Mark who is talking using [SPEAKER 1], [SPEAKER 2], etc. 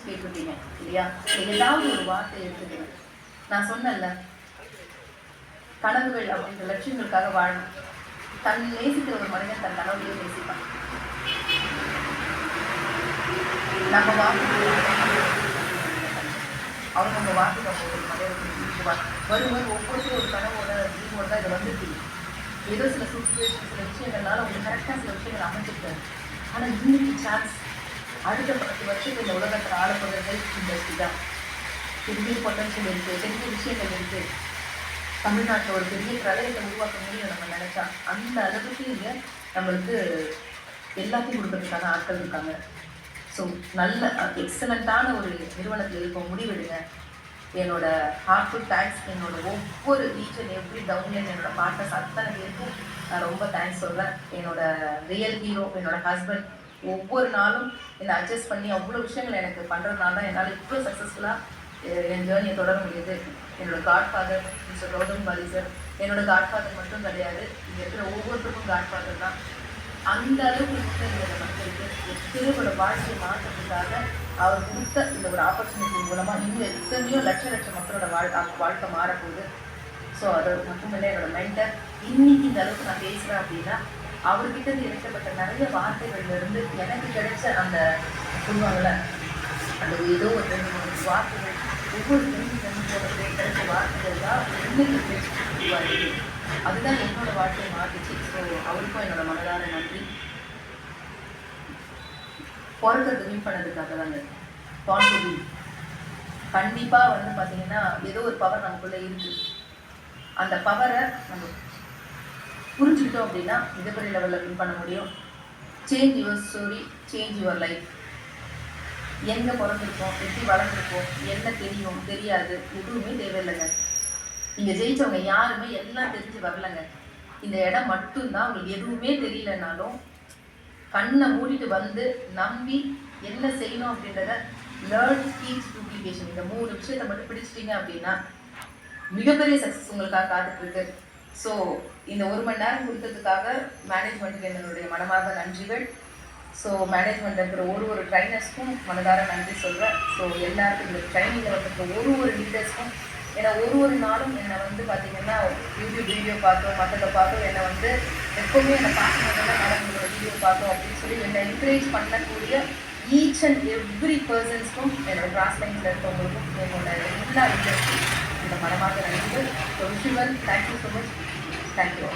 [SPEAKER 1] Questions கேட்டிருக்கீங்க இல்லையா? ஏதாவது ஒரு வார்த்தை எடுத்துக்கிறேன். நான் சொன்னேன்ல, கனவுகள் அப்படின்ற லட்சியங்களுக்காக வாழணும். தன் நேசிக்கிற ஒரு மனிதன் தன் கனவுலையே நேசிப்பான். நம்ம அவங்க வார்த்தைக்கு வரும்போது ஒவ்வொருத்தரும் ஒரு கனவோட ட்ரீமோட தான் இதை வந்துருக்கு. ஏதோ சில சுச்சுவேஷன் சில விஷயங்கள்னால உங்களுக்கு கரெக்டாக சில விஷயங்கள் அமைஞ்சிருக்காரு. ஆனால் இன்னைக்கு சான்ஸ் அடுத்த 10 வருஷத்துக்கு இந்த உலகத்தில் ஆளப்படுற ஹெல்த் இண்டஸ்ட்ரி தான். பெரிய பொட்டன்ஷியல் இருக்குது, பெரிய விஷயங்கள் இருக்குது. தமிழ்நாட்டில் ஒரு பெரிய பிரளயத்தை உருவாக்க முடியும் நம்ம நினைச்சா. அந்த அளவுக்கு இங்கே நம்மளுக்கு எல்லாத்தையும் கொடுக்கறதுக்கான ஆட்கள் இருக்காங்க. ஸோ நல்ல எக்ஸலண்ட்டான ஒரு நிறுவனத்தில் இருக்க முடிவெடுங்க. என்னோட ஹார்ட்ஃபுல் தேங்க்ஸ். என்னோட ஒவ்வொரு ஈச் அண்ட் எவ்ரி டவுன்லைன் என்னோட பார்ட்னர்ஸ் அத்தனை பேருக்கும் நான் ரொம்ப தேங்க்ஸ் சொல்கிறேன். என்னோட ரியல் ஹீரோ என்னோட ஹஸ்பண்ட் ஒவ்வொரு நாளும் என்னை அட்ஜஸ்ட் பண்ணி அவ்வளோ விஷயங்கள் எனக்கு பண்ணுறதுனால தான் என்னால் இவ்வளோ சக்ஸஸ்ஃபுல்லாக என் ஜேர்னியை தொடர முடியுது. என்னோட godfather mister Gautam Bali sir என்னோட காட்ஃபாதர் மட்டும் கிடையாது, இங்கே இருக்கிற ஒவ்வொருத்தருக்கும் காட்ஃபாதர் தான். அந்த அளவுக்கு இந்த மக்களுக்கு திருவோட வாழ்க்கையை மாற்றத்துக்காக அவர் கொடுத்த இந்த ஒரு ஆப்பர்ச்சுனிட்டி மூலமாக இன்னும் எத்தனையோ லட்ச மக்களோட வாழ்க்கை மாறப்போகுது. ஸோ அது மட்டுமில்லை என்னோட மென்டர். இன்னைக்கு இந்த அளவுக்கு நான் பேசுகிறேன் அப்படின்னா அவர்கிட்ட இணைக்கப்பட்ட நிறைய வார்த்தைகள்லேருந்து எனக்கு கிடைச்ச அந்த சொல்லுவாங்கள்ல, அந்த ஏதோ ஒரு 2-3 வார்த்தைகள் ஒவ்வொரு கிடைச்ச வார்த்தைகள் தான் இன்னைக்கு உருவாகி அதுதான் என்னோட வாழ்க்கையை மாற்றிச்சு. ஸோ அவருக்கும் என்னோட மனதார நன்றி. பிறக்கிறது வின் பண்ணதுக்காக தாங்க பாசிட்டிவ். கண்டிப்பாக வந்து பார்த்தீங்கன்னா ஏதோ ஒரு பவர் நமக்குள்ளே இருக்குது. அந்த பவரை நம்ம புரிஞ்சுக்கிட்டோம் அப்படின்னா மிகப்பெரிய லெவலில் வின் பண்ண முடியும். Change your story, change your life. எங்கே பிறந்திருக்கோம், எப்படி வளர்ந்துருக்கோம், என்ன தெரியும் தெரியாது எதுவுமே தேவையில்லைங்க. நீங்கள் ஜெயிச்சவங்க யாருமே எல்லாம் தெரிஞ்சு வரலங்க. இந்த இடம் மட்டும்தான் உங்களுக்கு எதுவுமே தெரியலனாலும் கண்ணை மூடிட்டு வந்து நம்பி என்ன செய்யணும் அப்படின்றத லேர்ன், டீச், டூப்ளிகேஷன் இந்த 3 விஷயத்தை மட்டும் பிடிச்சிட்டிங்க அப்படின்னா மிகப்பெரிய சக்ஸஸ் உங்களுக்காக காத்துட்டு இருக்கு. ஸோ இந்த 1 மணி நேரம் கொடுத்ததுக்காக மேனேஜ்மெண்ட்டுக்கு என்னுடைய மனமார்ந்த நன்றிகள். ஸோ மேனேஜ்மெண்ட் இருக்கிற ஒரு ட்ரைனர்ஸ்க்கும் மனதார நன்றி சொல்கிறேன். ஸோ எல்லாருக்கும் இந்த ட்ரைனிங்கில் வந்துருக்க ஒரு லீடர்ஸ்க்கும், ஏன்னா ஒரு நாளும் என்னை வந்து பார்த்தீங்கன்னா யூடியூப் வீடியோ பார்த்தோம், மற்றதை பார்த்தோம், என்னை வந்து எப்போவுமே என்னை பார்க்கணுன்னா நடந்துக்கிற வீடியோ பார்த்தோம் அப்படின்னு சொல்லி என்னை என்கரேஜ் பண்ணக்கூடிய ஈச் அண்ட் எவ்ரி பர்சன்ஸ்க்கும் என்னோட கிராஸ் லைன்ஸில் இருக்கவங்களுக்கும் என்னோட எல்லா இண்டஸ்ட்ரி இந்த மனமாக நன்றிகள். So visual thank you so much. Thank you.